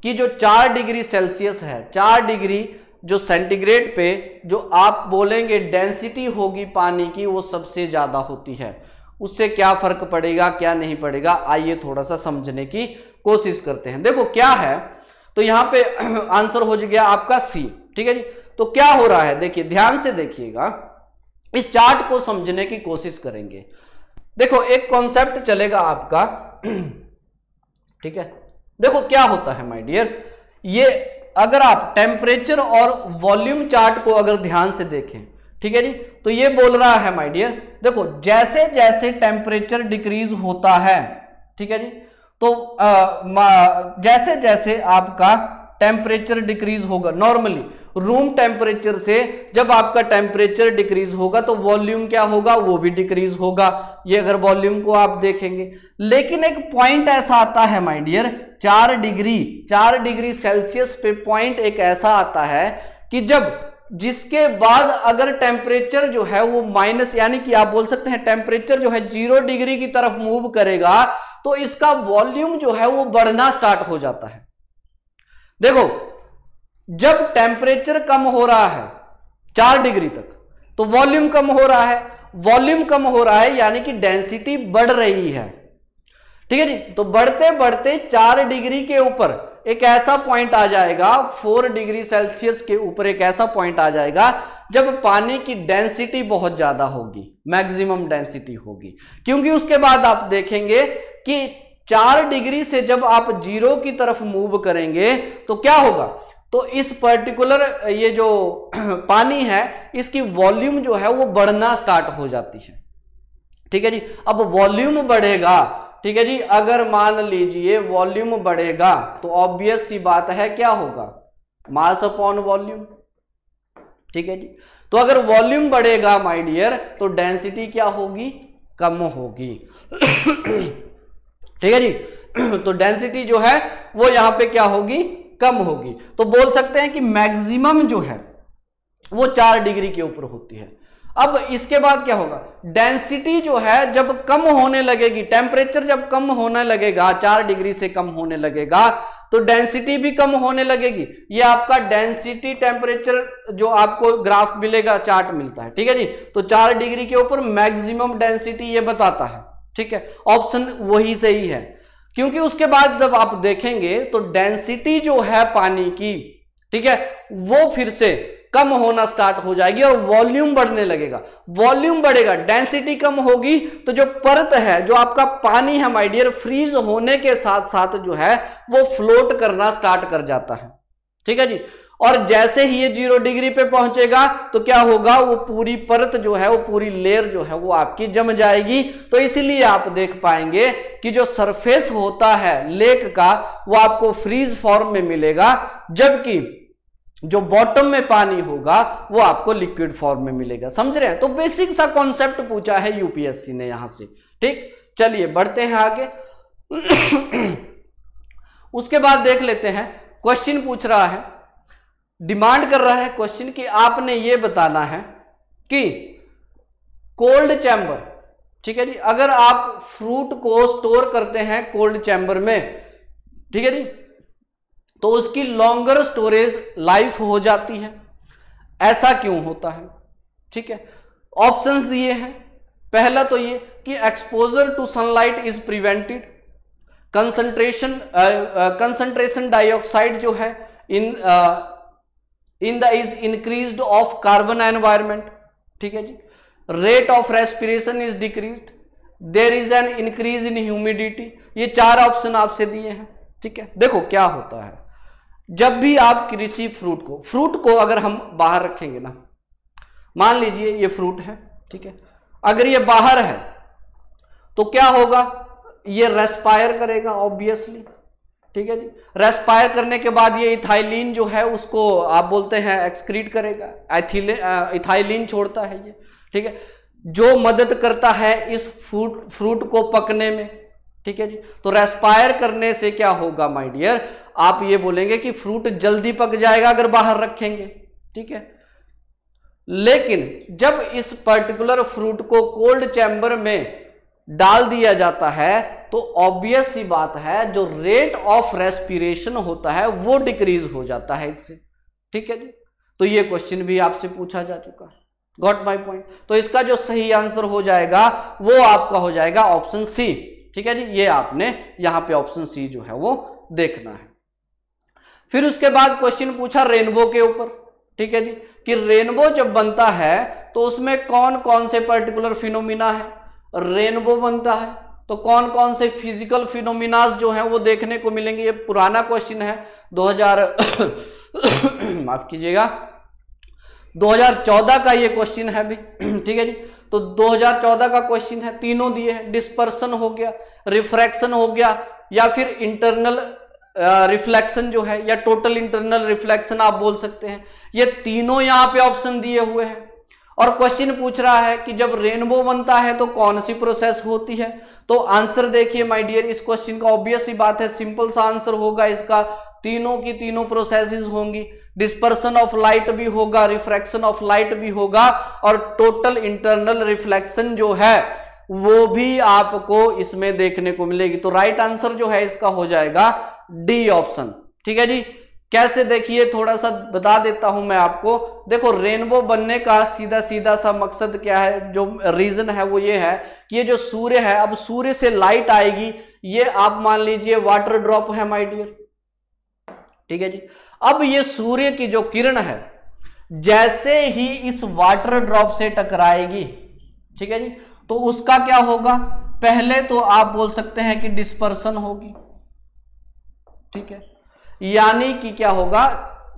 कि जो 4 डिग्री सेल्सियस है, 4 डिग्री जो सेंटीग्रेड पे जो आप बोलेंगे डेंसिटी होगी पानी की वो सबसे ज्यादा होती है। उससे क्या फर्क पड़ेगा क्या नहीं पड़ेगा, आइए थोड़ा सा समझने की कोशिश करते हैं। देखो क्या है, तो यहां पे आंसर हो गया आपका सी। ठीक है जी, तो क्या हो रहा है देखिए, ध्यान से देखिएगा, इस चार्ट को समझने की कोशिश करेंगे। देखो एक कॉन्सेप्ट चलेगा आपका, ठीक है। देखो क्या होता है माय डियर, ये अगर आप टेम्परेचर और वॉल्यूम चार्ट को अगर ध्यान से देखें, ठीक है जी, तो ये बोल रहा है माय डियर, देखो जैसे जैसे टेम्परेचर डिक्रीज होता है, ठीक है जी, तो जैसे जैसे आपका टेम्परेचर डिक्रीज होगा, नॉर्मली रूम टेम्परेचर से जब आपका टेम्परेचर डिक्रीज होगा तो वॉल्यूम क्या होगा, वो भी डिक्रीज होगा। ये अगर वॉल्यूम को आप देखेंगे, लेकिन एक पॉइंट ऐसा आता है माय डियर, 4 डिग्री सेल्सियस पे पॉइंट एक ऐसा आता है कि जब जिसके बाद अगर टेम्परेचर जो है वो माइनस, यानी कि आप बोल सकते हैं टेम्परेचर जो है 0 डिग्री की तरफ मूव करेगा तो इसका वॉल्यूम जो है वो बढ़ना स्टार्ट हो जाता है। देखो जब टेम्परेचर कम हो रहा है 4 डिग्री तक तो वॉल्यूम कम हो रहा है, वॉल्यूम कम हो रहा है यानी कि डेंसिटी बढ़ रही है, ठीक है जी। तो बढ़ते बढ़ते 4 डिग्री के ऊपर एक ऐसा पॉइंट आ जाएगा, 4 डिग्री सेल्सियस के ऊपर एक ऐसा पॉइंट आ जाएगा जब पानी की डेंसिटी बहुत ज्यादा होगी, मैक्सिमम डेंसिटी होगी। क्योंकि उसके बाद आप देखेंगे कि 4 डिग्री से जब आप 0 की तरफ मूव करेंगे तो क्या होगा, तो इस पर्टिकुलर ये जो पानी है इसकी वॉल्यूम जो है वो बढ़ना स्टार्ट हो जाती है, ठीक है जी। अब वॉल्यूम बढ़ेगा, ठीक है जी, अगर मान लीजिए वॉल्यूम बढ़ेगा तो ऑब्वियस सी बात है क्या होगा, मास अपॉन वॉल्यूम, ठीक है जी। तो अगर वॉल्यूम बढ़ेगा माय डियर तो डेंसिटी क्या होगी, कम होगी, ठीक है जी। तो डेंसिटी जो है वो यहां पे क्या होगी, कम होगी। तो बोल सकते हैं कि मैक्सिमम जो है वो 4 डिग्री के ऊपर होती है। अब इसके बाद क्या होगा, डेंसिटी जो है जब कम होने लगेगी, टेम्परेचर जब कम होने लगेगा, 4 डिग्री से कम होने लगेगा तो डेंसिटी भी कम होने लगेगी। ये आपका डेंसिटी टेम्परेचर जो आपको ग्राफ मिलेगा, चार्ट मिलता है, ठीक है जी। तो 4 डिग्री के ऊपर मैक्सिमम डेंसिटी ये बताता है, ठीक है, ऑप्शन वही सही है। क्योंकि उसके बाद जब आप देखेंगे तो डेंसिटी जो है पानी की, ठीक है, वो फिर से कम होना स्टार्ट हो जाएगी और वॉल्यूम बढ़ने लगेगा। वॉल्यूम बढ़ेगा, डेंसिटी कम होगी तो जो परत है, जो आपका पानी है माय डियर, फ्रीज होने के साथ साथ जो है वो फ्लोट करना स्टार्ट कर जाता है, ठीक है जी। और जैसे ही ये 0 डिग्री पे पहुंचेगा तो क्या होगा, वो पूरी परत जो है, वो पूरी लेयर जो है वो आपकी जम जाएगी। तो इसीलिए आप देख पाएंगे कि जो सरफेस होता है लेक का वो आपको फ्रीज फॉर्म में मिलेगा, जबकि जो बॉटम में पानी होगा वो आपको लिक्विड फॉर्म में मिलेगा। समझ रहे हैं? तो बेसिक सा कॉन्सेप्ट पूछा है यूपीएससी ने यहां से, ठीक। चलिए बढ़ते हैं आगे। उसके बाद देख लेते हैं, क्वेश्चन पूछ रहा है, डिमांड कर रहा है क्वेश्चन कि आपने ये बताना है कि कोल्ड चैम्बर, ठीक है जी, अगर आप फ्रूट को स्टोर करते हैं कोल्ड चैम्बर में, ठीक है जी, तो उसकी लॉन्गर स्टोरेज लाइफ हो जाती है। ऐसा क्यों होता है, ठीक है। ऑप्शंस दिए हैं, पहला तो ये कि exposure to sunlight is prevented, concentration dioxide जो है in the is increased of carbon environment, ठीक है जी। Rate of respiration is decreased, there is an increase in humidity. ये 4 ऑप्शन आपसे दिए हैं, ठीक है। देखो क्या होता है, जब भी आप किसी फ्रूट को अगर हम बाहर रखेंगे ना, मान लीजिए ये फ्रूट है, ठीक है, अगर ये बाहर है तो क्या होगा, ये रेस्पायर करेगा ऑब्वियसली, ठीक है जी। रेस्पायर करने के बाद ये इथाइलिन जो है उसको आप बोलते हैं एक्सक्रीट करेगा, इथाइलिन छोड़ता है ये, ठीक है, जो मदद करता है इस फ्रूट को पकने में, ठीक है जी। तो रेस्पायर करने से क्या होगा माय डियर, आप ये बोलेंगे कि फ्रूट जल्दी पक जाएगा अगर बाहर रखेंगे, ठीक है। लेकिन जब इस पर्टिकुलर फ्रूट को कोल्ड चैम्बर में डाल दिया जाता है तो ऑब्वियस सी बात है, जो रेट ऑफ रेस्पिरेशन होता है वो डिक्रीज हो जाता है इससे, ठीक है जी। तो ये क्वेश्चन भी आपसे पूछा जा चुका है, गॉट माय पॉइंट। तो इसका जो सही आंसर हो जाएगा वो आपका हो जाएगा ऑप्शन सी, ठीक है जी। ये आपने यहां पे ऑप्शन सी जो है वो देखना है। फिर उसके बाद क्वेश्चन पूछा रेनबो के ऊपर, ठीक है जी, कि रेनबो जब बनता है तो उसमें कौन कौन से पर्टिकुलर फिनोमिना है, रेनबो बनता है, तो कौन कौन से फिजिकल फिनोमिनास जो हैं वो देखने को मिलेंगे। ये पुराना क्वेश्चन है 2000 माफ कीजिएगा 2014 का ये क्वेश्चन है भी, ठीक है जी। तो 2014 का क्वेश्चन है, तीनों दिए हैं, डिस्पर्सन हो गया, रिफ्रैक्शन हो गया, या फिर इंटरनल रिफ्लेक्शन जो है, या टोटल इंटरनल रिफ्लेक्शन आप बोल सकते हैं। ये तीनों यहाँ पे ऑप्शन दिए हुए हैं और क्वेश्चन पूछ रहा है कि जब रेनबो बनता है तो कौन सी प्रोसेस होती है। तो आंसर देखिए माय डियर, इस क्वेश्चन का ऑब्वियस ही बात है, सिंपल सा आंसर होगा इसका, तीनों की तीनों प्रोसेसेस होंगी, डिस्पर्सन ऑफ लाइट भी होगा, रिफ्रैक्शन ऑफ लाइट भी होगा, और टोटल इंटरनल रिफ्लेक्शन जो है वो भी आपको इसमें देखने को मिलेगी। तो राइट आंसर जो है इसका हो जाएगा डी ऑप्शन, ठीक है जी। कैसे देखिए थोड़ा सा बता देता हूं मैं आपको। देखो रेनबो बनने का सीधा सीधा सा मकसद क्या है, जो रीजन है वो ये है कि ये जो सूर्य है, अब सूर्य से लाइट आएगी, ये आप मान लीजिए वाटर ड्रॉप है माय डियर, ठीक है जी। अब ये सूर्य की जो किरण है जैसे ही इस वाटर ड्रॉप से टकराएगी, ठीक है जी, तो उसका क्या होगा, पहले तो आप बोल सकते हैं कि डिस्पर्सन होगी, ठीक है, यानी कि क्या होगा,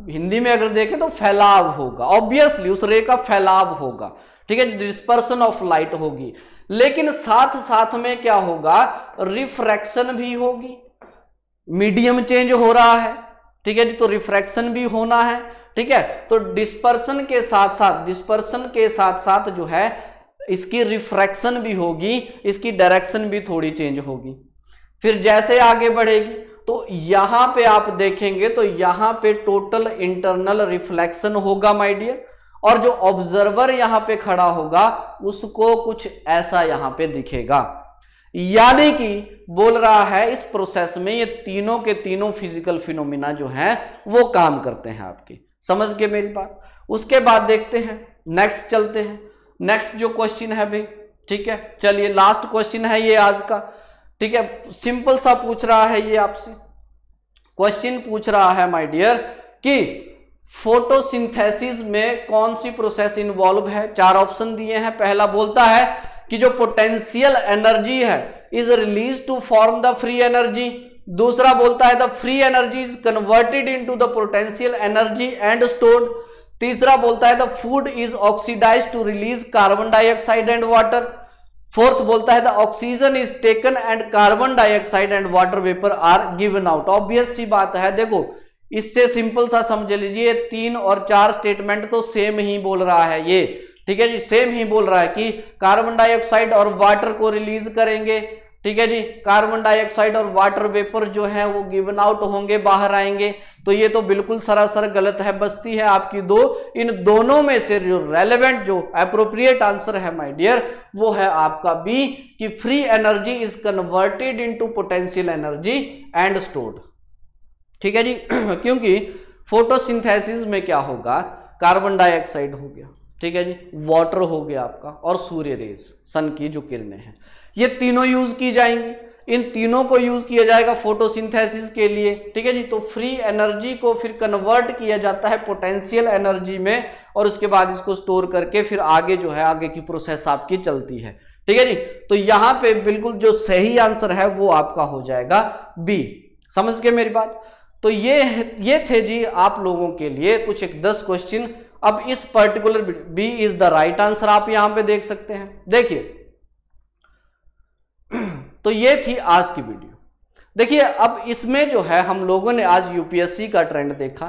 हिंदी में अगर देखें तो फैलाव होगा, ऑब्वियसली उस रे का फैलाव होगा, ठीक है, डिस्पर्सन ऑफ लाइट होगी। लेकिन साथ साथ में क्या होगा, रिफ्रैक्शन भी होगी, मीडियम चेंज हो रहा है, ठीक है जी, तो रिफ्रैक्शन भी होना है, ठीक है। तो डिस्पर्सन के साथ साथ जो है इसकी रिफ्रैक्शन भी होगी, इसकी डायरेक्शन भी थोड़ी चेंज होगी। फिर जैसे आगे बढ़ेगी तो यहां पे आप देखेंगे तो यहां पे टोटल इंटरनल रिफ्लेक्शन होगा माय डियर, और जो ऑब्जर्वर यहां पे खड़ा होगा उसको कुछ ऐसा यहां पे दिखेगा। यानी कि बोल रहा है इस प्रोसेस में ये तीनों के तीनों फिजिकल फिनोमिना जो हैं वो काम करते हैं आपकी, समझ के मेरी बात। उसके बाद देखते हैं, नेक्स्ट चलते हैं, नेक्स्ट जो क्वेश्चन है भाई, ठीक है, चलिए लास्ट क्वेश्चन है ये आज का, ठीक है, सिंपल सा पूछ रहा है ये आपसे, क्वेश्चन पूछ रहा है माय डियर कि फोटोसिंथेसिस में कौन सी प्रोसेस इन्वॉल्व है। चार ऑप्शन दिए हैं। पहला बोलता है कि जो पोटेंशियल एनर्जी है is release to form the free energy, दूसरा बोलता है the free energy is converted into the potential energy and stored, तीसरा बोलता है the food is oxidised to release carbon dioxide and water, fourth बोलता है the oxygen is taken and carbon dioxide and water vapour are given out. Obvious सी बात है, देखो इससे सिंपल सा समझ लीजिए, 3 और 4 स्टेटमेंट तो सेम ही बोल रहा है ये, ठीक है जी, सेम ही बोल रहा है कि कार्बन डाइऑक्साइड और वाटर को रिलीज करेंगे, ठीक है जी, कार्बन डाइऑक्साइड और वाटर वेपर जो है वो गिवन आउट होंगे, बाहर आएंगे। तो ये तो बिल्कुल सरासर गलत है, बचती है आपकी दो। इन दोनों में से जो रेलेवेंट जो एप्रोप्रिएट आंसर है माय डियर वो है आपका बी, कि free energy is converted into potential energy and stored, ठीक है जी। क्योंकि फोटोसिंथेसिस में क्या होगा, कार्बन डाइऑक्साइड हो गया, ठीक है जी, वाटर हो गया आपका, और सूर्य रेज, सन की जो किरणें हैं, ये तीनों यूज की जाएंगी। इन तीनों को यूज किया जाएगा फोटोसिंथेसिस के लिए, ठीक है जी। तो फ्री एनर्जी को फिर कन्वर्ट किया जाता है पोटेंशियल एनर्जी में, और उसके बाद इसको स्टोर करके फिर आगे जो है आगे की प्रोसेस आपकी चलती है, ठीक है जी। तो यहां पे बिल्कुल जो सही आंसर है वो आपका हो जाएगा बी, समझ के मेरी बात। तो ये थे जी आप लोगों के लिए कुछ एक 10 क्वेश्चन। अब इस particular B is the right answer आप यहां पे देख सकते हैं, देखिए। तो ये थी आज की वीडियो। देखिए अब इसमें जो है हम लोगों ने आज यूपीएससी का ट्रेंड देखा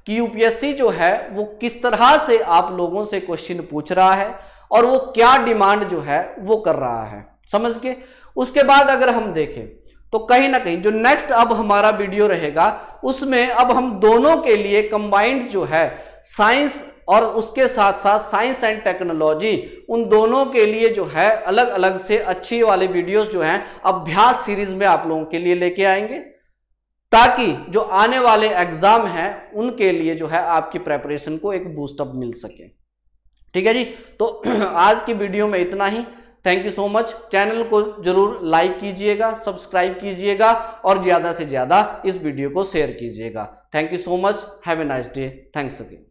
कि यूपीएससी जो है वो किस तरह से आप लोगों से क्वेश्चन पूछ रहा है और वो क्या डिमांड जो है वो कर रहा है, समझ के। उसके बाद अगर हम देखें तो कहीं ना कहीं जो नेक्स्ट अब हमारा वीडियो रहेगा उसमें अब हम दोनों के लिए कंबाइंड जो है साइंस और उसके साथ साथ साइंस एंड टेक्नोलॉजी, उन दोनों के लिए जो है अलग अलग से अच्छी वाले वीडियोस जो हैं अभ्यास सीरीज में आप लोगों के लिए लेके आएंगे, ताकि जो आने वाले एग्जाम हैं उनके लिए जो है आपकी प्रेपरेशन को एक बूस्टअप मिल सके, ठीक है जी। तो आज की वीडियो में इतना ही। Thank you so much. Channel को जरूर लाइक कीजिएगा, सब्सक्राइब कीजिएगा और ज़्यादा से ज़्यादा इस वीडियो को शेयर कीजिएगा। Thank you so much. Have a nice day. Thanks again.